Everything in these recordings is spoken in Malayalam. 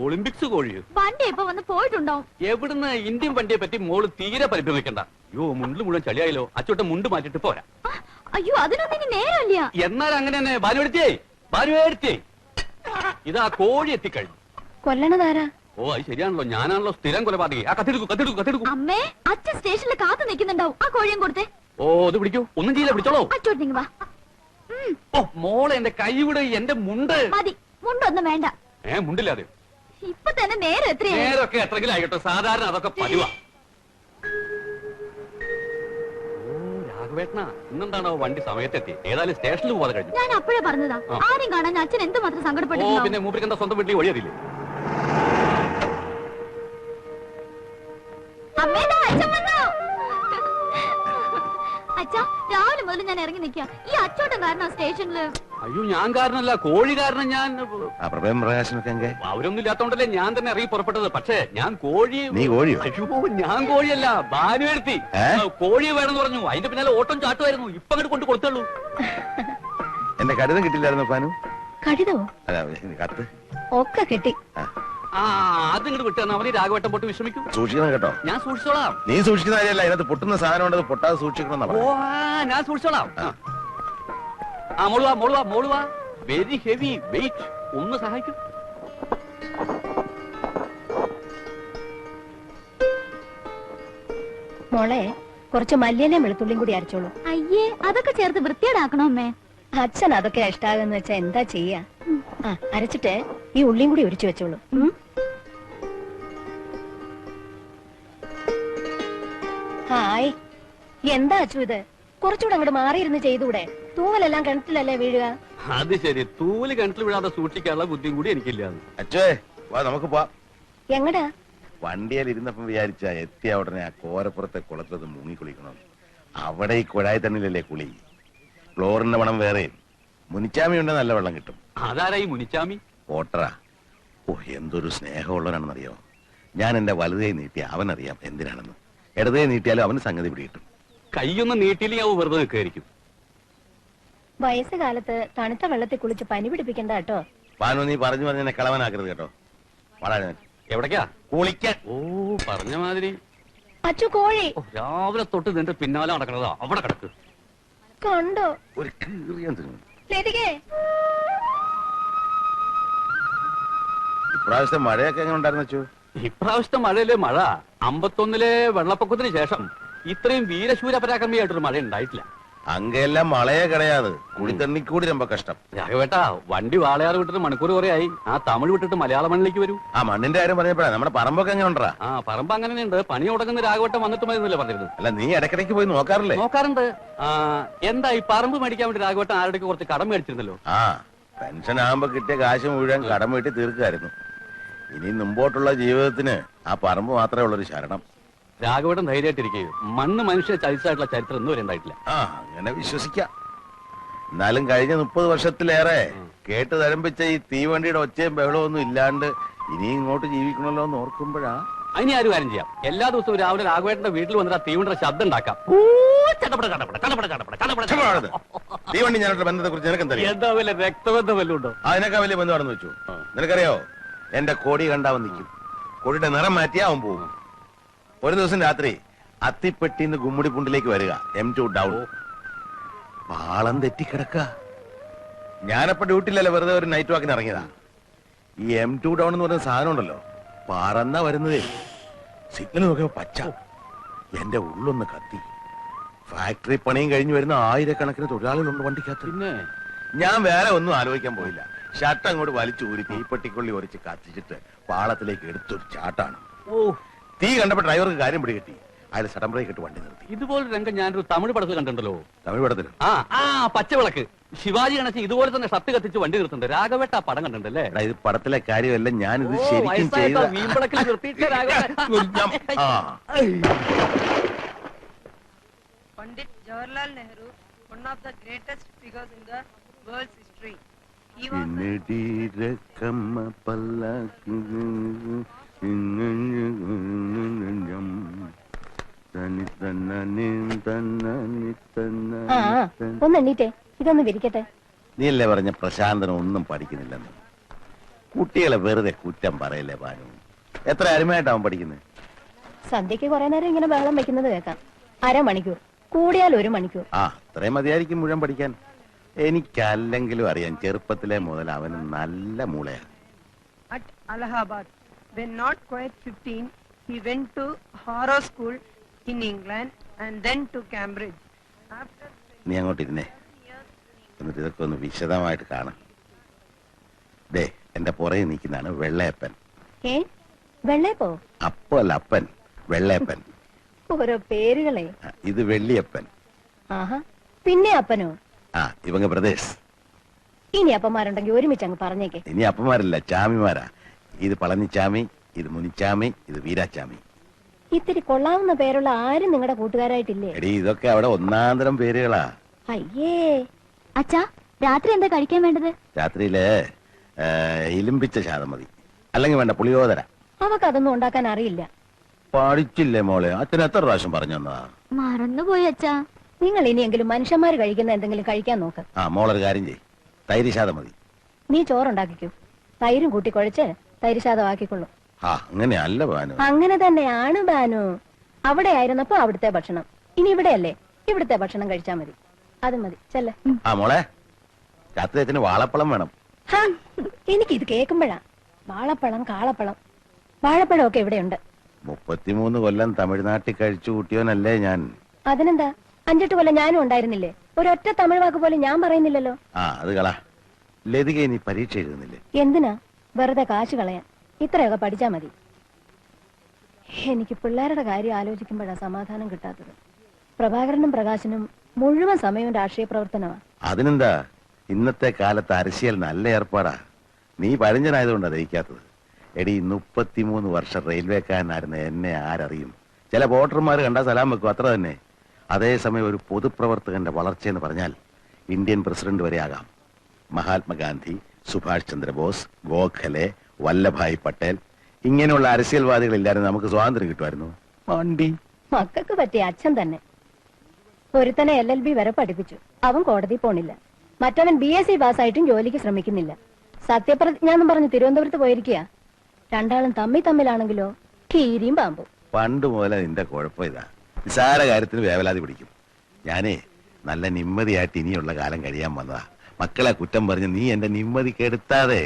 ഒളിമ്പിക്സ് കോഴിയോ? വണ്ടി ഇപ്പൊ വന്ന് പോയിട്ടുണ്ടാവും. എവിടുന്ന്? ഇന്ത്യൻ വണ്ടിയെ പറ്റി മോള് തീരെ പരിഭ്രമിക്കണ്ട. അയ്യോ, മുണ്ടിൽ മുഴുവൻ ചളിയായല്ലോ. അച്ചോട്ടെ മുണ്ട് മാറ്റിട്ട് പോരാ. അയ്യോ, അതിനൊന്നും ഇനി നേരമില്ല. എന്നാൽ അങ്ങനെ തന്നെ. ഭാനുവേടുത്തേ ഇതാ കോഴി എത്തിക്കഴിഞ്ഞു. കൊല്ലണതാരാ? ഓ, അത് ശരിയാണല്ലോ. ഞാനാണല്ലോ സ്ഥിരം കൊലപാതകി. ആ കത്തെടുക്കൂ. അമ്മേ, അച്ഛൻ സ്റ്റേഷനിൽ കാത്തു നിൽക്കുന്നുണ്ടാവും. ആ കോഴിയും കൊടുത്തേ. ഓ, അത് പിടിക്കൂ. ഒന്നും ചെയ്യില്ല, പിടിച്ചോളൂ. അച്ചോട്ട് നിങ്ങ വാ. ഓ മോളെ, എന്റെ കൈ വിട്. എന്റെ മുണ്ട് മതി. മുണ്ടൊന്നും വേണ്ട. മുണ്ടില്ലാതെ ഇപ്പൊ തന്നെ നേരം എത്രയായി? നേരൊക്കെ എത്രങ്കിലും ആയിക്കോട്ടെ. സാധാരണ അതൊക്കെ പതിവാ. ഓ രാഘവേട്ടനാ, ഇന്നെന്താണോ വണ്ടി സമയത്തെത്തി? ഏതായാലും സ്റ്റേഷനിൽ പോവാതെ കഴിഞ്ഞു. ഞാൻ അപ്പോഴേ പറഞ്ഞതാ, ആരും കാണാൻ അച്ഛൻ എന്തുമാത്രം സങ്കടപ്പെട്ടു. ഓ പിന്നെ മൂപ്പർക്ക് എന്താ സ്വന്തം വീട്ടിൽ വഴിയറിയില്ലേ? അച്ഛാ, രാവിലെ മുതൽ ഞാൻ ഇറങ്ങി നിൽക്കുക. ഈ അച്ചോട്ടം കാരണം സ്റ്റേഷനില്. അയ്യോ, ഞാൻ കാരണല്ല, കോഴി കാരണം. ഞാൻ അവരൊന്നും ഇല്ലാത്തോണ്ടല്ലേ ഞാൻ തന്നെ ഇറങ്ങി പുറപ്പെട്ടത്. പക്ഷേ ഞാൻ കോഴി. അയ്യോ, ഞാൻ കോഴിയല്ല, ഭാനുവേടുത്തി. കോഴി വേണമെന്ന് പറഞ്ഞു. അതിന്റെ പിന്നാലെ ഓട്ടം ചാട്ടുമായിരുന്നു. ഇപ്പൊ അങ്ങോട്ട് കൊണ്ട് കൊടുത്തുള്ളൂ. എന്റെ കടിതം കിട്ടില്ലായിരുന്നു പാനു? കടിതമോ? കത്ത് ഒക്കെ കിട്ടി. അത് ഇങ്ങോട്ട് വിട്ടു തന്നാ മതി. രാഘവട്ടം പൊട്ടി വിശ്രമിക്കും. സൂക്ഷിക്കണം കേട്ടോ. ഞാൻ സൂക്ഷിച്ചോളാം. നീ സൂക്ഷിക്കുന്ന കാര്യമല്ല, അതിനകത്ത് പൊട്ടുന്ന സാധനം ഉണ്ടത് പൊട്ടാതെ സൂക്ഷിക്കണം. ഓ, ഞാൻ സൂക്ഷിച്ചോളാം. മോളുവാ. Very heavy weight. ഒന്ന് സഹായിക്കും. മോളെ, കുറച്ച് മല്ലിയലയും വെളുത്തുള്ളിയും കൂടി അരച്ചോളൂ. അയ്യേ, അതൊക്കെ ചേർത്ത് വൃത്തിയേടാക്കണോ അമ്മേ? അച്ഛൻ അതൊക്കെ ഇഷ്ടാകുന്ന വെച്ചാ എന്താ ചെയ്യാ? അരച്ചിട്ട് ഈ ഉള്ളിയും കൂടി ഒരിച്ചു വെച്ചോളൂ. ഹായ്, എന്താ അച്ചു ഇത്? കുറച്ചുകൂടെ അങ്ങോട്ട് മാറിയിരുന്ന് ചെയ്തൂടെ? തൂവലെല്ലാം കിണറ്റിലല്ലേ വീഴുക? അത് ശരി, തൂവല് കിണറ്റിൽ വീഴാതെ സൂക്ഷിക്കാനുള്ള ബുദ്ധിയും കൂടി എനിക്കില്ല. അച്ഛേ വാ, നമുക്ക് പോവാം. എങ്ങടാ? വണ്ടിയിൽ ഇരുന്നപ്പം വിചാരിച്ച എത്തിയ ഉടനെ ആ കോരപ്പുറത്തെ കുളത്തത് മുങ്ങിക്കുളിക്കണം. അവിടെ ഈ കുഴായി തണ്ണിലല്ലേ കുളി. ക്ലോറിന്റെ മണം വേറെ. മുനിച്ചാമി ഉണ്ട്, നല്ല വെള്ളം കിട്ടും. അതാരായി മുനിച്ചാമി? ഓട്ടറാ. ഓ, എന്തൊരു സ്നേഹമുള്ളവനാണെന്നറിയോ. ഞാൻ എന്റെ വലുതേ നീട്ടി അവനറിയാം എന്തിനാണെന്ന്. ഇടതേ നീട്ടിയാലും അവന് സംഗതി പിടികിട്ടും. കൈയൊന്നും നീട്ടിയില്ലെങ്കിൽ അവ വെറുതെ നിൽക്കായിരിക്കും. വയസ്സുകാലത്ത് തണുത്ത വെള്ളത്തിൽ കുളിച്ച് പനി പിടിപ്പിക്കണ്ട കേട്ടോ. പാനു, നീ പറഞ്ഞു എന്നെ കളവനാക്കരുത് കേട്ടോ. വളരെ എവിടേക്കാ? കുളിക്കാൻ. ഓ, പറഞ്ഞ മാതിരി. അച്ചു, കോഴി രാവിലെ തൊട്ട് നിന്റെ പിന്നാലെ നടക്കണതാ. അവിടെ കിടക്ക്. കണ്ടോ? ഒരു കീറിയാൻ തിന്നു. ഇപ്രാവശ്യത്തെ മഴയൊക്കെ എങ്ങനെ ഉണ്ടായിരുന്നു വെച്ചു? ഇപ്രാവശ്യത്തെ മഴയിലെ മഴ 51-ലെ വെള്ളപ്പൊക്കത്തിന് ശേഷം ഇത്രയും വീരശൂര പരാക്രമിയായിട്ടൊരു മഴ ഉണ്ടായിട്ടില്ല. അങ്ങെല്ലാം മഴയെ കിടയാത്. കുളിത്തണ്ണിക്കൂടി ரொம்ப കഷ്ടം. രാഘവേട്ടാ, വണ്ടി വാളയാറ് വിട്ടിട്ട് മണിക്കൂർ കുറേ ആയി. ആ തമിഴ് വിട്ടിട്ട് മലയാള മണ്ണിലേക്ക് വരൂ. ആ മണ്ണിന്റെ കാര്യം പറഞ്ഞപ്പോഴാ നമ്മുടെ പറമ്പൊക്കെ എങ്ങനെ ഉണ്ടാ? പറമ്പ് അങ്ങനെയുണ്ട്. പണി തുടങ്ങുന്ന രാഘവട്ടം വന്നിട്ട് മതിയെന്നല്ലേ പറഞ്ഞിരുന്നത്? അല്ല, നീ ഇടയ്ക്കിടയ്ക്ക് പോയി നോക്കാറില്ലേ? നോക്കാറുണ്ട്. എന്താ ഈ പറമ്പ് മേടിക്കാൻ വേണ്ടി രാഘവട്ടം ആരുടെ കുറച്ച് കടം മേടിച്ചിരുന്നല്ലോ? പെൻഷൻ ആകുമ്പോ കിട്ടിയ കാശ് മുഴുവൻ കടം വീട്ടി തീർക്കായിരുന്നു. ഇനി മുമ്പോട്ടുള്ള ജീവിതത്തിന് ആ പറമ്പ് മാത്രമേ ഉള്ളൊരു ശരണം. രാഘവട്ടം ധൈര്യമായിട്ടിരിക്കുകയും മണ്ണ് മനുഷ്യരെ ചതിച്ചായിട്ടുള്ള ചരിത്രം ഒന്നും ഉണ്ടായിട്ടില്ല. അങ്ങനെ വിശ്വസിക്കാം. എന്നാലും കഴിഞ്ഞ 30 വർഷത്തിലേറെ കേട്ട് തരംപിച്ച ഈ തീവണ്ടിയുടെ ഒച്ചയും ബഹളവും ഒന്നും ഇല്ലാണ്ട് ഇനി ഇങ്ങോട്ട് ജീവിക്കണല്ലോ എന്ന് ഓർക്കുമ്പോഴാ. അതിന് ആരും കാര്യം ചെയ്യാം. എല്ലാ ദിവസവും രാവിലെ രാഘവേട്ടന്റെ വീട്ടിൽ വന്നിട്ട് ആ തീവണ്ടിയുടെ ശബ്ദം ഉണ്ടാക്കാം. തീവണ്ടി ഞാനോട്ട് ബന്ധത്തെ കുറിച്ച് നിനക്ക് എന്താ വല്ല രക്തബന്ധം വല്ലതും ഉണ്ടോ? അതിനൊക്കെ വലിയ ബന്ധമാണെന്ന് വെച്ചു. നിനക്കറിയോ, എന്റെ കോടി കണ്ടാവൻ നിൽക്കും. കോടിയുടെ നിറം മാറ്റിയാ അവൻ പോകും. ഒരു ദിവസം രാത്രി അത്തിപ്പെട്ടിന്ന് ഗുമ്മുടിപ്പുണ്ടിലേക്ക് വരിക. M2 down. പാളം തെറ്റിക്കിടക്ക. ഞാനപ്പോ ഡ്യൂട്ടിയിലല്ല, വെറുതെ ഒരു നൈറ്റ് വാക്കിന് ഇറങ്ങിയതാ. ഈ M2 ഡൗൺ എന്ന് പറയുന്ന സാധനം ഉണ്ടല്ലോ, പറന്നാ വരുന്നതേ. സിഗ്നൽ നോക്കിയപ്പോ പച്ച. എന്റെ ഉള്ളൊന്ന് കത്തി. ഫാക്ടറി പണിയും കഴിഞ്ഞു വരുന്ന ആയിരക്കണക്കിന് തൊഴിലാളികളുണ്ട് വണ്ടിക്കകത്ത്. പിന്നെ ഞാൻ വേറെ ഒന്നും ആലോചിക്കാൻ പോയില്ല. ഷർട്ട് അങ്ങോട്ട് വലിച്ചൂരി തീപ്പെട്ടിക്കൊള്ളി ഒരച്ച് കത്തിച്ചിട്ട് പാളത്തിലേക്ക് എടുത്തൊരു ചാട്ടാണ്. തീ കണ്ടപ്പോ ഡ്രൈവർക്ക് കാര്യം പിടികിട്ടി. അയാൾ സഡൻ ബ്രേക്ക് ഇട്ട് വണ്ടി നിർത്തി. ഇതുപോലെ രംഗം ഞാനൊരു തമിഴ് പടത്തിൽ കണ്ടിട്ടുണ്ടല്ലോ. തമിഴ് പടത്തിലും പച്ചവിളക്ക് ശിവാജി ഗണേശൻ ഇതുപോലെ തന്നെ ഷർട്ട് കത്തിച്ച് വണ്ടി നിർത്തുന്നുണ്ട്. രാഘവേട്ട ആ പടം കണ്ടിട്ടുണ്ടല്ലേ? ഇത് പടത്തിലെ കാര്യമല്ല, ഞാനിത് ശരിക്കും ചെയ്ത. Pandit Jawaharlal Nehru, one of the greatest figures in the world's history. He was ഒന്നെണ്ണീറ്റേ, ഇതൊന്ന് വിരിക്കട്ടെ. നീയല്ലേ പറഞ്ഞ പ്രശാന്തനം ഒന്നും പഠിക്കുന്നില്ലെന്ന്. കുട്ടികളെ വെറുതെ കുറ്റം പറയല്ലേ ബാനു. എത്ര അരുമയായിട്ടാവും പഠിക്കുന്നത്? സന്ധ്യക്ക് കുറെ നേരം ഇങ്ങനെ ബഹളം വെക്കുന്നത് കേൾക്കാം. 1/2 മണിക്കൂർ, കൂടിയാൽ 1 മണിക്കൂർ. ആ, അത്രയും മതിയായിരിക്കും മുഴുവൻ പഠിക്കാൻ. എനിക്കല്ലെങ്കിലും അറിയാം, ചെറുപ്പത്തിലെ മുതൽ അവന് നല്ല മൂളയാ. At Allahabad, when not quite 15, he went to Harrow School in England and then to Cambridge. After നീ അങ്ങോട്ടിരുന്നേ, എന്നിട്ട് ഇതൊക്കെ ഒന്ന് വിശദമായിട്ട് കാണാം. ദേ, എന്റെ പുറകെ നിൽക്കുന്നതാണ് വെള്ളയപ്പൻ. ഏ, വെള്ളയപ്പോ? അപ്പോ അല്ല, അപ്പൻ, വെള്ളയപ്പൻ. ഓരോ പേരുകളെ. ഇത് വെള്ളിയപ്പൻ. ആഹാ, പിന്നെ അപ്പനോ? ആ, ഇവങ്ങ ബ്രദേഴ്സ്. ഇനി അപ്പന്മാരുണ്ടെങ്കിൽ ഒരുമിച്ച് അങ്ങ് പറഞ്ഞേക്കെ. ഇനി അപ്പന്മാരല്ല, ചാമിമാരാ. ഇത് പളനിച്ചാമി, ഇത് മുനിച്ചാമി, ഇത് വീരാച്ചാമി. ഇത്തിരി കൊള്ളാവുന്ന പേരുള്ള ആരും നിങ്ങളുടെ കൂട്ടുകാരായിട്ടില്ലേ? എടീ, ഇതൊക്കെ അവിടെ ഒന്നാന്തരം പേരുകളാ. അയ്യേ. അച്ഛാ, രാത്രി എന്താ കഴിക്കാൻ വേണ്ടത്? രാത്രിയില് ഇലിമ്പിച്ച ശാതം മതി, അല്ലെങ്കിൽ വേണ്ട പുളിയോദര. അവക്ക് അതൊന്നും ഉണ്ടാക്കാൻ അറിയില്ല. പഠിച്ചില്ലേ മോളെ? അച്ഛൻ എത്ര പ്രാവശ്യം പറഞ്ഞു തന്നതാ? മറന്നുപോയി അച്ഛാ. നിങ്ങൾ ഇനിയെങ്കിലും മനുഷ്യന്മാര് കഴിക്കുന്ന എന്തെങ്കിലും കഴിക്കാൻ നോക്ക്. ആ, മോളൊരു കാര്യം ചെയ്, തൈര് ശാതം മതി. നീ ചോറുണ്ടാക്കിക്കൂ, തൈരും കൂട്ടി കുഴച്ച് തൈര് ശാതമാക്കിക്കൊള്ളു. ആ, അങ്ങനെയല്ല ബാനു. അങ്ങനെ തന്നെയാണ് ബാനു. അവിടെ ആയിരുന്നപ്പോ അവിടുത്തെ ഭക്ഷണം, ഇനി ഇവിടെയല്ലേ, ഇവിടുത്തെ ഭക്ഷണം കഴിച്ചാ മതി. അത് മതി, ചെല്ല. ആ മോളെ, രാത്രി അച്ഛന് വാഴപ്പഴം വേണം. എനിക്കിത് കേൾക്കുമ്പോഴാ വാഴപ്പഴം, കാളപ്പഴം, വാഴപ്പഴം ഒക്കെ ഇവിടെയുണ്ട്. 33 കൊല്ലം തമിഴ്നാട്ടിൽ കഴിച്ചു കൂട്ടിയോനല്ലേ ഞാൻ. അതിനെന്താ, 5-8 കൊല്ലം ഞാനും ഉണ്ടായിരുന്നില്ലേ? ഒരൊറ്റ തമിഴ് വാക്ക് പോലും ഞാൻ പറയുന്നില്ലല്ലോ. ആ, അത് കള. ലതിക നീ പരീക്ഷ എഴുതുന്നില്ലേ? എന്തിനാ വെറുതെ കാശ് കളയാൻ? ഇത്രയൊക്കെ പഠിച്ചാ മതി. എനിക്ക് പിള്ളേരുടെ കാര്യം ആലോചിക്കുമ്പോഴാ സമാധാനം കിട്ടാത്തത്. പ്രഭാകരനും പ്രകാശനും മുഴുവൻ സമയവും രാഷ്ട്രീയ പ്രവർത്തനമാണ്. അതിനെന്താ, ഇന്നത്തെ കാലത്ത് അരശിയൽ നല്ല ഏർപ്പാടാ. നീ പഴഞ്ചനായതുകൊണ്ടാ ദഹിക്കാത്തത്. എടി, 33 വർഷം റെയിൽവേക്കാരനായിരുന്ന എന്നെ ആരറിയും? ചില വോട്ടർമാർ കണ്ടാൽ സലാം വെക്കും, അത്ര തന്നെ. അതേസമയം ഒരു പൊതുപ്രവർത്തകന്റെ വളർച്ചയെന്ന് പറഞ്ഞാൽ ഇന്ത്യൻ പ്രസിഡന്റ് വരെ ആകാം. മഹാത്മാഗാന്ധി, സുഭാഷ് ചന്ദ്രബോസ്, ഗോഖലെ, വല്ലഭായ് പട്ടേൽ, ഇങ്ങനെയുള്ള അരസ്യൽവാദികളില്ലായിരുന്നു നമുക്ക് സ്വാതന്ത്ര്യം കിട്ടുമായിരുന്നു. വണ്ടി മക്കൾക്ക് പറ്റിയ അച്ഛൻ തന്നെ. ഒരുത്തനെ LLB വരെ പഠിപ്പിച്ചു, അവൻ കോടതി പോണില്ല. മറ്റവൻ BSc പാസ്സായിട്ടും ജോലിക്ക് ശ്രമിക്കുന്നില്ല. സത്യപ്രതിജ്ഞ എന്നും പറഞ്ഞ് തിരുവനന്തപുരത്ത് പോയിരിക്കുക. രണ്ടാളും തമ്മിലാണെങ്കിലോ കീരിയും പാമ്പും. പണ്ട് മുതലേ നിന്റെ കുഴപ്പം ഇതാ, നിസാര കാര്യത്തിന് വേവലാതി പിടിക്കും. ഞാനേ നല്ല നിമ്മതിയായിട്ട് ഇനിയുള്ള കാലം കഴിയാൻ വന്നതാ. മക്കളെ കുറ്റം പറഞ്ഞ് നീ എന്റെ നിമ്മതി കെടുത്താതെ.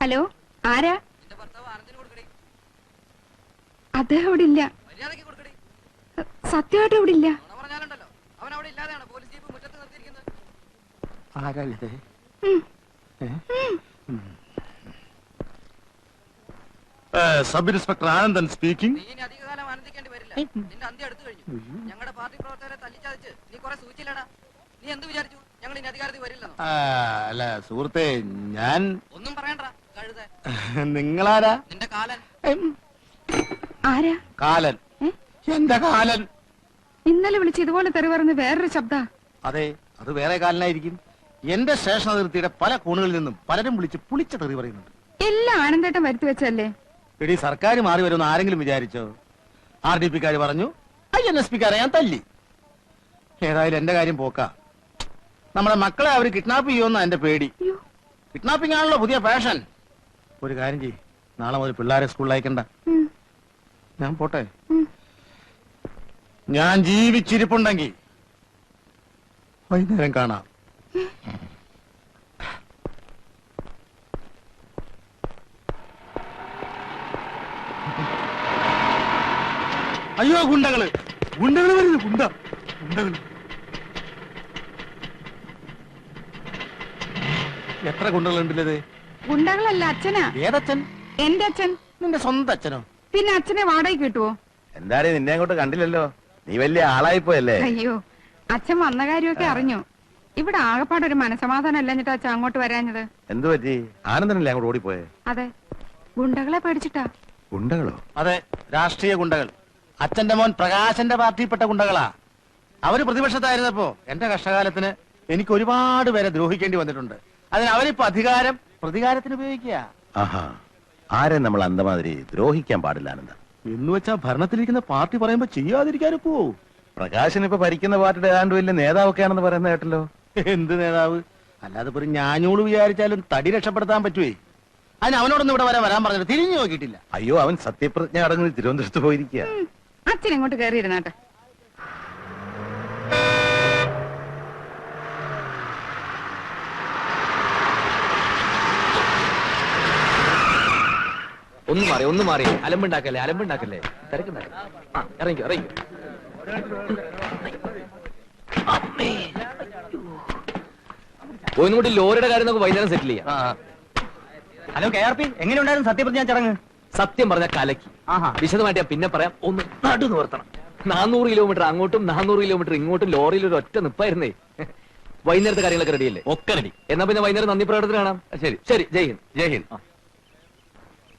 ഹലോ, ആരാ? അദ്ദേഹം ഇവിടെ ഇല്ല. സത്യമായിട്ട് ഇവിടെ ഇല്ല. Sub inspector Anandan speaking. അധികകാലം ആനന്ദിക്കേണ്ടി വരില്ല. നിന്റെ അന്ത്യം അടുത്തു കഴിഞ്ഞു. ഞങ്ങളുടെ പാർട്ടി പ്രവർത്തകരെ തല്ലിച്ചതച്ച് നീ കുറെ സൂചിച്ചില്ലടാ. നീ എന്ത് വിചാരിച്ചു ഞങ്ങൾ ഇനി അധികാരത്തിൽ വരില്ലെന്നോ? അല്ല സുഹൃത്തെ, ഞാൻ ഒന്നും പറയണ്ട കഴുത. നിങ്ങളാരാ? നിന്റെ കാലൻ. ആരാ? കാലൻ? എന്റെ കാലൻ? ഇന്നലെ വിളിച്ച് ഇതുപോലെ തെറി പറഞ്ഞ് വേറൊരു ശബ്ദ. അതെ, അത് വേറെ കാലനായിരിക്കും. എന്റെ സ്റ്റേഷൻ അതിർത്തിയുടെ പല കോണുകളിൽ നിന്നും പലരും വിളിച്ച് പുളിച്ച തെറി പറയുന്നുണ്ട്. എല്ലാം ആനന്ദേട്ടം വരുത്തി വെച്ചല്ലേ? എടി, സർക്കാർ മാറി വരുമെന്ന് ആരെങ്കിലും വിചാരിച്ചോ? RDP-ക്കാര് പറഞ്ഞു, INSP-ക്കാരെ ഞാൻ തല്ലി. ഏതായാലും എന്റെ കാര്യം പോക്കാ. നമ്മുടെ മക്കളെ അവര് കിഡ്നാപ്പ് ചെയ്യുമെന്നാ എന്റെ പേടി. കിഡ്നാപ്പിംഗ് ആണല്ലോ പുതിയ ഫാഷൻ. ഒരു കാര്യം ചെയ്യ്, നാളെ മുതൽ പിള്ളേരെ സ്കൂളിൽ അയക്കണ്ട. ഞാൻ പോട്ടെ. ഞാൻ ജീവിച്ചിരിപ്പുണ്ടെങ്കിൽ വൈകുന്നേരം കാണാം. അയ്യോ, ഗുണ്ടകള് വരുന്നു. ഗുണ്ടകള് എത്ര ഗുണ്ടകളുണ്ടല്ലേ? ഗുണ്ടകളല്ല, അച്ഛനാ. ഏതച്ഛൻ? എന്റെ അച്ഛൻ. നിന്റെ സ്വന്തം അച്ഛനോ? പിന്നെ അച്ഛനെ വാടകയ്ക്ക് കിട്ടുവോ? എന്തായാലും നിന്നെ അങ്ങോട്ട് കണ്ടില്ലല്ലോ, നീ വലിയ ആളായിപ്പോയല്ലേ. അയ്യോ, അച്ഛൻ വന്ന കാര്യമൊക്കെ അറിഞ്ഞു. ഇവിടെ ആകെപ്പാടൊരു മനസമാധാനം അല്ലഞ്ഞിട്ട് അച്ഛൻ അങ്ങോട്ട് വരാഞ്ഞത്. എന്തു പറ്റി? ആനന്ദനല്ലേ അങ്ങോട്ട് ഓടിപ്പോയെ? അതെ, ഗുണ്ടകളെ പേടിച്ചിട്ടാ. ഗുണ്ടകളോ? അതെ, രാഷ്ട്രീയ ഗുണ്ടകൾ. അച്ഛന്റെ മോൻ പ്രകാശന്റെ പാർട്ടിയിൽപ്പെട്ട ഗുണ്ടകളാ. അവര് പ്രതിപക്ഷത്തായിരുന്നപ്പോ എന്റെ കഷ്ടകാലത്തിന് എനിക്ക് ഒരുപാട് പേരെ ദ്രോഹിക്കേണ്ടി വന്നിട്ടുണ്ട്. അതിന് അവരിപ്പോ പ്രതികാരത്തിന് ഉപയോഗിക്കുക. ആഹാ, ആരെ നമ്മൾ അന്തമാതിരി ദ്രോഹിക്കാൻ പാടില്ല ആനന്ദ. എന്ന് വെച്ചാ ഭരണത്തിലിരിക്കുന്ന പാർട്ടി പറയുമ്പോ ചെയ്യാതിരിക്കാനൊക്കോ? പ്രകാശൻ ഇപ്പൊ ഭരിക്കുന്ന പാർട്ടിയുടെ ഏതാണ്ട് വലിയ നേതാവൊക്കെയാണെന്ന് പറയുന്ന കേട്ടല്ലോ. എന്ത് നേതാവ്? അല്ലാതെ ഒരു ഞാഞ്ഞൂള് വിചാരിച്ചാലും തടി രക്ഷപ്പെടുത്താൻ പറ്റുവേ. അതിന് അവനോടൊന്നും ഇവിടെ വരാൻ പറഞ്ഞിട്ട് തിരിഞ്ഞു നോക്കിയിട്ടില്ല. അയ്യോ, അവൻ സത്യപ്രതിജ്ഞ അടങ്ങി തിരുവനന്തപുരത്ത് പോയിരിക്കുക. അച്ഛൻ ഇങ്ങോട്ട് കയറിയിരുന്നാട്ടെ. ഒന്ന് മാറി അലമ്പുണ്ടാക്കല്ലേ തിരക്കുണ്ടാക്കല്ലേ. ഇറങ്ങിക്കോ. ഒന്നുകൂടി ലോറിയുടെ കാര്യം നമുക്ക് വൈകുന്നേരം സെറ്റിൽ ചെയ്യാം. ഹലോ KRP, എങ്ങനെയുണ്ടായിരുന്നു സത്യപ്രതിജ്ഞ ചടങ്ങ്? സത്യം പറഞ്ഞ കലക്കി. വിശദമായിട്ട് ഞാൻ പിന്നെ പറയാം. ഒന്ന് നടു നിവർത്തണം. 400 കിലോമീറ്റർ അങ്ങോട്ടും 400 കിലോമീറ്റർ ഇങ്ങോട്ടും ലോറിയിൽ ഒരു ഒറ്റ നിപ്പായിരുന്നേ. വൈകുന്നേരത്തെ കാര്യങ്ങളൊക്കെ റെഡിയല്ലേ? ഒക്കെ റെഡി. എന്നാ പിന്നെ വൈകുന്നേരം നന്ദി പ്രകടനത്തിന് കാണാം. ശരി. ജയ് ഹിന്ദ്.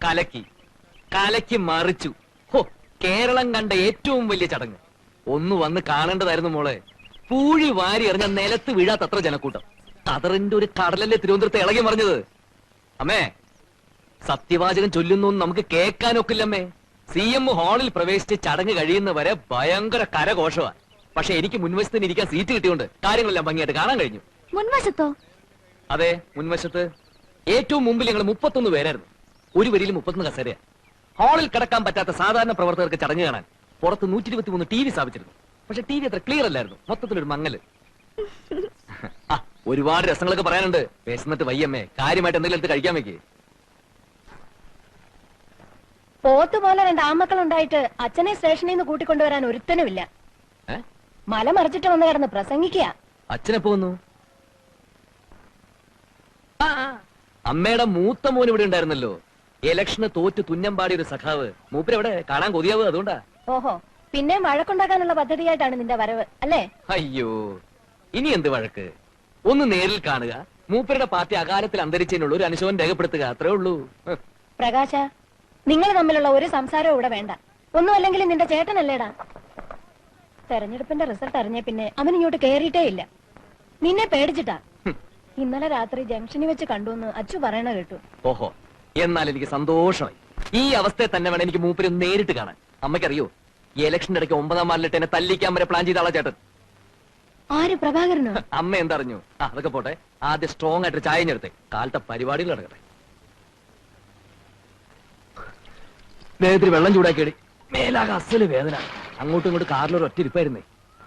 കലക്കി മറിച്ചു. ഹോ, കേരളം കണ്ട ഏറ്റവും വലിയ ചടങ്ങ്. ഒന്ന് വന്ന് കാണേണ്ടതായിരുന്നു മോളെ. പൂഴി വാരി എറിഞ്ഞ നിലത്ത് വീഴാത്തത്ര ജനക്കൂട്ടം. കതറിന്റെ ഒരു കടലല്ലേ തിരുവനന്തപുരത്ത് ഇളകി മറിഞ്ഞത്. അമ്മേ, സത്യവാചകം ചൊല്ലുന്നു നമുക്ക് കേൾക്കാനൊക്കില്ലമ്മേ. CM ഹാളിൽ പ്രവേശിച്ച് ചടങ്ങ് കഴിയുന്നവരെ ഭയങ്കര കരഘോഷമാണ്. പക്ഷെ എനിക്ക് മുൻവശത്തിന് ഇരിക്കാൻ സീറ്റ് കിട്ടിയോണ്ട് കാര്യങ്ങളെല്ലാം ഭംഗിയായിട്ട് കാണാൻ കഴിഞ്ഞു. മുൻവശത്തോ? അതെ, മുൻവശത്ത്. ഏറ്റവും മുമ്പിൽ ഞങ്ങൾ 31 പേരായിരുന്നു. ഒരു വരിയിൽ 31 കസേരയാ. ഹാളിൽ കിടക്കാൻ പറ്റാത്ത സാധാരണ പ്രവർത്തകർക്ക് ചടങ്ങ് കാണാൻ പുറത്ത് 123 TV സ്ഥാപിച്ചിരുന്നു. പക്ഷെ TV അത്ര ക്ലിയർ അല്ലായിരുന്നു. മൊത്തത്തിലൊരു മങ്ങല്. ഒരുപാട് രസങ്ങളൊക്കെ പറയാനുണ്ട്. വിശന്നിട്ട് വയ്യമ്മേ, കാര്യമായിട്ട് എന്തെങ്കിലും എടുത്ത് കഴിക്കാൻ വെക്കേ. പോത്തുപോലെ 2 ആമക്കളുണ്ടായിട്ട് അച്ഛനെ സ്റ്റേഷനിൽ നിന്ന് കൂട്ടിക്കൊണ്ടുവരാൻ ഒരുത്തനുമില്ല. മല മറിച്ചിട്ട് വന്ന് കിടന്ന് പ്രസംഗിക്കുക. അച്ഛനെപ്പോ വന്നു? അമ്മയുടെ മൂത്ത മോൻ ഇവിടെ ഉണ്ടായിരുന്നല്ലോ. ഇലക്ഷന് തോറ്റ് തുന്നമ്പാടിയ ഒരു സഖാവ്. മൂപ്പരെവിടെ? കാണാൻ കൊതിയാവുക അതുകൊണ്ടാ. ഓഹോ, പിന്നെ വഴക്കുണ്ടാക്കാനുള്ള പദ്ധതിയായിട്ടാണ് നിന്റെ വരവ് അല്ലേ? അയ്യോ, ഇനി എന്ത് വഴക്ക്? ഒന്ന് നേരിൽ കാണുക, മൂപ്പരുടെ പാർട്ടി അകാലത്തിൽ അന്തരിച്ചതിനുള്ള ഒരു അനുശോചനം രേഖപ്പെടുത്തുക, അത്രേ ഉള്ളൂ. പ്രകാശ, നിങ്ങൾ തമ്മിലുള്ള ഒരു സംസാരവും ഇവിടെ വേണ്ട. ഒന്നും അല്ലെങ്കിൽ നിന്റെ ചേട്ടനല്ലേടാ. തെരഞ്ഞെടുപ്പിന്റെ റിസൾട്ട് അറിഞ്ഞ പിന്നെ അവൻ ഇങ്ങോട്ട് കേറിയിട്ടേ ഇല്ല. നിന്നെ പേടിച്ചിട്ടാ. ഇന്നലെ രാത്രി ജംഗ്ഷനിൽ വെച്ച് കണ്ടുവന്ന് അച്ചു പറയണ കേട്ടു. ഓഹോ, എന്നാൽ എനിക്ക് സന്തോഷമായി. ഈ അവസ്ഥയെ തന്നെ വേണം എനിക്ക് മൂപ്പര് നേരിട്ട് കാണാൻ. അമ്മയ്ക്കറിയോ, ഈ ഇലക്ഷന്റെ ഇടയ്ക്ക് 9-ാം വാർഡിലിട്ട് എന്നെ തല്ലിക്കാൻ വരെ പ്ലാൻ ചെയ്ത ആളാ ചേട്ടൻ. ആര്? പ്രഭാകരനോ? അമ്മ എന്തറിഞ്ഞു? അതൊക്കെ പോട്ടെ, ആദ്യം സ്ട്രോങ് ആയിട്ട് ചായ ഞെടുത്തേ. കാലത്തെ പരിപാടികൾ നടക്കട്ടെ. വേദത്തിൽ വെള്ളം ചൂടാക്കിയടി. മേലാകെ അസല് വേദന. അങ്ങോട്ടും ഇങ്ങോട്ടും കാറിലൊരു ഒറ്റ ഇരിപ്പായിരുന്നേ.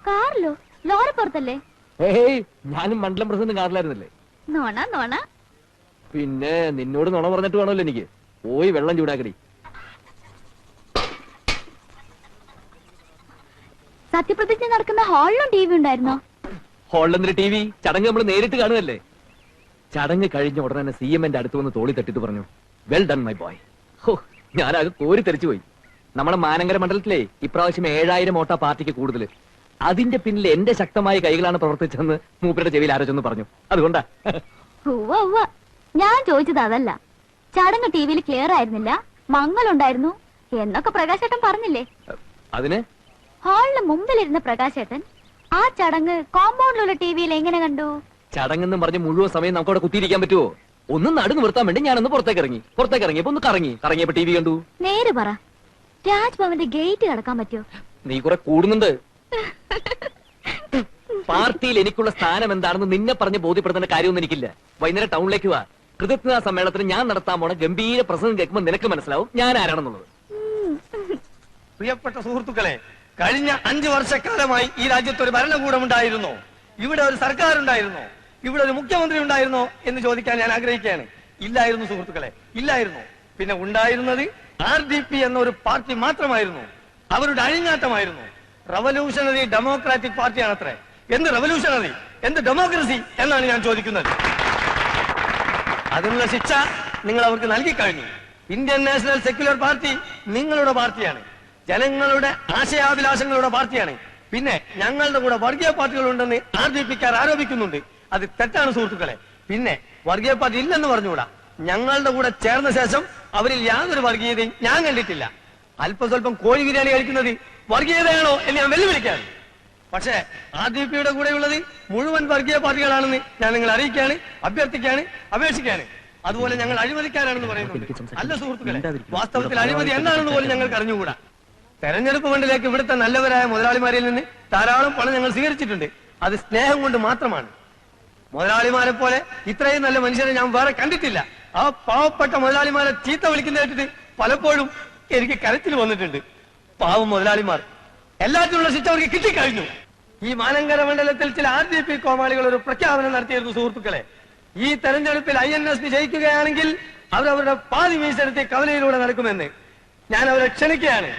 കാറിലോ? ലോറി പുറത്തല്ലേ? ഏയ്, ഞാനും മണ്ഡലം പ്രസിഡന്റ് കാറിലായിരുന്നല്ലേ. നോണ പിന്നെ നിന്നോട് നുണ പറഞ്ഞിട്ട് വേണമല്ലോ എനിക്ക്. പോയി വെള്ളം ചൂടാക്കടി. സത്യപ്രതിജ്ഞ നടക്കുന്ന ഹാളിലും TV ഉണ്ടായിരുന്നോ? ഹാളിലെന്തൊരു TV? ചടങ്ങ് നമ്മൾ നേരിട്ട് കാണുകയല്ലേ. ചടങ്ങ് കഴിഞ്ഞ ഉടനെ തന്നെ CM ന്റെ അടുത്ത് വന്ന് തോളി തട്ടിട്ട് പറഞ്ഞു, വെൽ ഡൺ മൈ ബോയ്. ഹോ, ഞാനാകെ കോരി തെറിച്ചു പോയി. നമ്മുടെ മാനങ്കര മണ്ഡലത്തിലെ ഇപ്രാവശ്യം 7000 വോട്ടാ പാർട്ടിക്ക് കൂടുതൽ. അതിന്റെ പിന്നിൽ എന്റെ ശക്തമായ കൈകളാണ് പ്രവർത്തിച്ചതെന്ന് മൂപ്പരുടെ ചെവിയിൽ ആരോചൊന്ന് പറഞ്ഞു. അതുകൊണ്ടാ. ഞാൻ ചോദിച്ചത് അതല്ല. ചടങ്ങ് TVയിൽ ക്ലിയർ ആയിരുന്നില്ല, മങ്ങലുണ്ടായിരുന്നു എന്നൊക്കെ പ്രകാശേട്ടൻ പറഞ്ഞില്ലേ? അതിന് ഹാളിന് മുമ്പിലിരുന്ന പ്രകാശേട്ടൻ ആ ചടങ്ങ് കോമ്പൗണ്ടിലുള്ള TVയിൽ എങ്ങനെ കണ്ടു? ചടങ്ങെന്നും പറഞ്ഞ് മുഴുവൻ സമയം നമുക്ക് അവിടെ കുത്തിയിരിക്കാൻ പറ്റുമോ? ഒന്ന് നടു നിർത്താൻ വേണ്ടി ഞാനൊന്ന് പുറത്തേക്ക് ഇറങ്ങിയപ്പോ ഒന്ന് കറങ്ങിയപ്പോ TV കണ്ടു. നേര് പറ, രാജ്ഭവന്റെ ഗേറ്റ് കടക്കാൻ പറ്റുമോ? നീ കുറെ കൂടുന്നുണ്ട്. പാർട്ടിയിൽ എനിക്കുള്ള സ്ഥാനം എന്താണെന്ന് നിന്നെ പറഞ്ഞ് ബോധ്യപ്പെടുത്തേണ്ട കാര്യമൊന്നും എനിക്കില്ല. വൈകുന്നേരം ടൗണിലേക്ക് വാ. കൃതജ്ഞതാ സമ്മേളനത്തിന് ഞാൻ നടത്താൻ പോണ ഗംഭീര പ്രസംഗം കേൾക്കുമ്പോൾ നിനക്ക് മനസ്സിലാവും ഞാൻ ആരാണെന്നുള്ളത്. പ്രിയപ്പെട്ട സുഹൃത്തുക്കളെ, കഴിഞ്ഞ 5 വർഷക്കാലമായി ഈ രാജ്യത്ത് ഒരു ഭരണകൂടം ഉണ്ടായിരുന്നോ? ഇവിടെ ഒരു സർക്കാർ ഉണ്ടായിരുന്നോ? ഇവിടെ ഒരു മുഖ്യമന്ത്രി ഉണ്ടായിരുന്നോ എന്ന് ചോദിക്കാൻ ഞാൻ ആഗ്രഹിക്കുകയാണ്. ഇല്ലായിരുന്നു സുഹൃത്തുക്കളെ, ഇല്ലായിരുന്നു. പിന്നെ ഉണ്ടായിരുന്നത് RDP എന്ന ഒരു പാർട്ടി മാത്രമായിരുന്നു. അവരുടെ അഴിഞ്ഞാട്ടമായിരുന്നു. Revolutionary democratic പാർട്ടിയാണത്രേ. എന്ത് റവല്യൂഷണറി, എന്ത് ഡെമോക്രസി എന്നാണ് ഞാൻ ചോദിക്കുന്നത്. അതിനുള്ള ശിക്ഷ നിങ്ങൾ അവർക്ക് നൽകി കഴിഞ്ഞു. ഇന്ത്യൻ നാഷണൽ സെക്യുലർ പാർട്ടി നിങ്ങളുടെ പാർട്ടിയാണ്, ജനങ്ങളുടെ ആശയാഭിലാഷങ്ങളുടെ പാർട്ടിയാണ്. പിന്നെ ഞങ്ങളുടെ കൂടെ വർഗീയ പാർട്ടികൾ ഉണ്ടെന്ന് RDPക്കാർ ആരോപിക്കുന്നുണ്ട്. അത് തെറ്റാണ് സുഹൃത്തുക്കളെ. പിന്നെ വർഗീയ പാർട്ടി ഇല്ലെന്ന് പറഞ്ഞുകൂടാ. ഞങ്ങളുടെ കൂടെ ചേർന്ന ശേഷം അവരിൽ യാതൊരു വർഗീയതയും ഞാൻ കണ്ടിട്ടില്ല. അല്പസ്വല്പം കോഴി ബിരിയാണി കഴിക്കുന്നത് വർഗീയതയാണോ എന്ന് ഞാൻ വെല്ലുവിളിക്കാണ്. പക്ഷേ RDPയുടെ കൂടെയുള്ളത് മുഴുവൻ വർഗീയ പാർട്ടികളാണെന്ന് ഞാൻ നിങ്ങളെ അറിയിക്കുകയാണ്, അഭ്യർത്ഥിക്കുകയാണ്, അപേക്ഷിക്കുകയാണ്. അതുപോലെ ഞങ്ങൾ അഴിമതിക്കാരാണെന്ന് പറയുന്നുണ്ട്. അല്ല സുഹൃത്തുക്കളെ, വാസ്തവത്തിൽ അഴിമതി എന്താണെന്ന് പോലും ഞങ്ങൾക്ക് അറിഞ്ഞുകൂടാ. തെരഞ്ഞെടുപ്പ് ഫണ്ടിലേക്ക് ഇവിടുത്തെ നല്ലവരായ മുതലാളിമാരിൽ നിന്ന് ധാരാളം പണം ഞങ്ങൾ സ്വീകരിച്ചിട്ടുണ്ട്. അത് സ്നേഹം കൊണ്ട് മാത്രമാണ്. മുതലാളിമാരെ പോലെ ഇത്രയും നല്ല മനുഷ്യരെ ഞാൻ വേറെ കണ്ടിട്ടില്ല. ആ പാവപ്പെട്ട മുതലാളിമാരെ ചീത്ത വിളിക്കുന്ന കേട്ടിട്ട് പലപ്പോഴും എനിക്ക് കരച്ചിൽ വന്നിട്ടുണ്ട്. പാവം മുതലാളിമാർ, എല്ലാത്തിനുള്ള ശിക്ഷ അവർക്ക് കിട്ടിക്കഴിഞ്ഞു. ഈ മാനങ്കര മണ്ഡലത്തിൽ ചില RDP കോമാളികൾ ഒരു പ്രഖ്യാപനം നടത്തിയിരുന്നു സുഹൃത്തുക്കളെ. ഈ തെരഞ്ഞെടുപ്പിൽ INSP ജയിക്കുകയാണെങ്കിൽ അവരവരുടെ പാതി മീശെടുത്ത് കവലയിലൂടെ നടക്കുമെന്ന്. ഞാൻ അവരെ ക്ഷണിക്കുകയാണ്.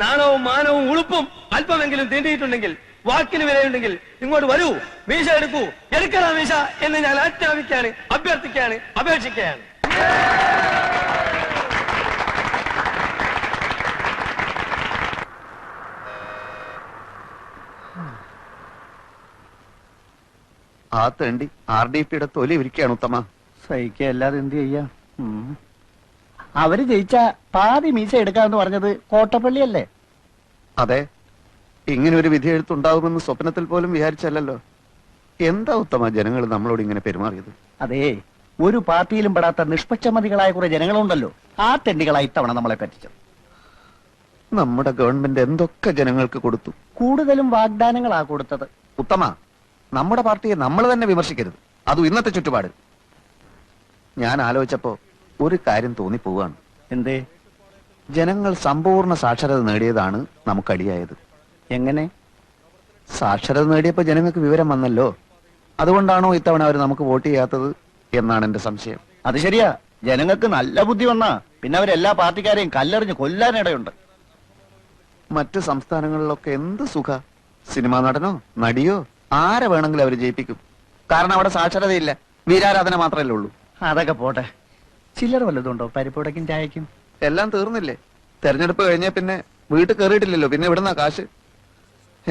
നാണവും മാനവും ഉളുപ്പും അല്പമെങ്കിലും തീണ്ടിയിട്ടുണ്ടെങ്കിൽ, വാക്കിന് വിലയുണ്ടെങ്കിൽ ഇങ്ങോട്ട് വരൂ, മീശ എടുക്കൂ, എടുക്കണ മീശ എന്ന് ഞാൻ ആജ്ഞാപിക്കുകയാണ്, അഭ്യർത്ഥിക്കുകയാണ്, അപേക്ഷിക്കുകയാണ്. ആ തേണ്ടി RDPയുടെ തൊലി ഇരിക്കുകയാണ് ഉത്തമ. സഹിക്കല്ലാതെ എന്ത് ചെയ്യാ? അവര് ജയിച്ച പാതി മീശ എടുക്കാന്ന് പറഞ്ഞത് കോട്ടപ്പള്ളിയല്ലേ? അതെ, ഇങ്ങനെ ഒരു വിധി എഴുത്തുണ്ടാവുമെന്ന് സ്വപ്നത്തിൽ പോലും വിചാരിച്ചല്ലോ. എന്താ ഉത്തമ ജനങ്ങൾ നമ്മളോട് ഇങ്ങനെ പെരുമാറിയത്? അതേ, ഒരു പാർട്ടിയിലും പെടാത്ത നിഷ്പക്ഷമതികളായ കുറെ ജനങ്ങളുണ്ടല്ലോ, ആ തെണ്ടികളായി ഇത്തവണ നമ്മളെ പറ്റിച്ചത്. നമ്മുടെ ഗവൺമെന്റ് എന്തൊക്കെ ജനങ്ങൾക്ക് കൊടുത്തു? കൂടുതലും വാഗ്ദാനങ്ങളാ കൊടുത്തത്. ഉത്തമ, നമ്മുടെ പാർട്ടിയെ നമ്മൾ തന്നെ വിമർശിക്കരുത്, അതും ഇന്നത്തെ ചുറ്റുപാട്. ഞാൻ ആലോചിച്ചപ്പോ ഒരു കാര്യം തോന്നിപ്പോവാണ്. എന്തേ? ജനങ്ങൾ സമ്പൂർണ്ണ സാക്ഷരത നേടിയതാണ് നമുക്കടിയായത്. എങ്ങനെ? സാക്ഷരത നേടിയപ്പോ ജനങ്ങൾക്ക് വിവരം വന്നല്ലോ. അതുകൊണ്ടാണോ ഇത്തവണ അവർ നമുക്ക് വോട്ട് ചെയ്യാത്തത് എന്നാണ് എന്റെ സംശയം. അത് ശരിയാ, ജനങ്ങൾക്ക് നല്ല ബുദ്ധി വന്നാ പിന്നെ അവരെല്ലാ പാർട്ടിക്കാരെയും കല്ലെറിഞ്ഞ് കൊല്ലാനിടയുണ്ട്. മറ്റ് സംസ്ഥാനങ്ങളിലൊക്കെ എന്ത് സുഖ, സിനിമാ നടനോ നടിയോ ആരെ വേണമെങ്കിലും അവർ ജയിപ്പിക്കും. കാരണം അവിടെ സാക്ഷരതയില്ല, വീരാരാധന മാത്രമല്ലേ ഉള്ളൂ. അതൊക്കെ പോട്ടെ, ചില്ലറ വല്ലതുണ്ടോ പരിപ്പുടക്കും ചായക്കും? എല്ലാം തീർന്നില്ലേ? തെരഞ്ഞെടുപ്പ് കഴിഞ്ഞ പിന്നെ വീട്ടിൽ കയറിയിട്ടില്ലല്ലോ, പിന്നെ ഇവിടുന്ന കാശ്.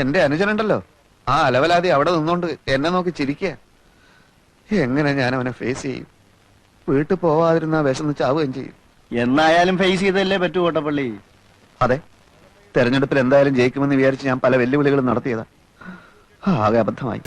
എന്റെ അനുജനുണ്ടല്ലോ, ആ അലവലാതി അവിടെ നിന്നോണ്ട് എന്നെ നോക്കി ചിരിക്കുക. എങ്ങനെ ഞാൻ അവനെ ഫേസ് ചെയ്യും? വീട്ടിൽ പോവാതിരുന്ന വിശന്ന് ചാവുകയും ചെയ്യും. എന്നായാലും ഫേസ് ചെയ്തല്ലേ പറ്റൂ കോട്ടപ്പള്ളി. അതെ, തെരഞ്ഞെടുപ്പിൽ എന്തായാലും ജയിക്കുമെന്ന് വിചാരിച്ച് ഞാൻ പല വെല്ലുവിളികളും നടത്തിയതാ. ആകെ അബദ്ധമായി.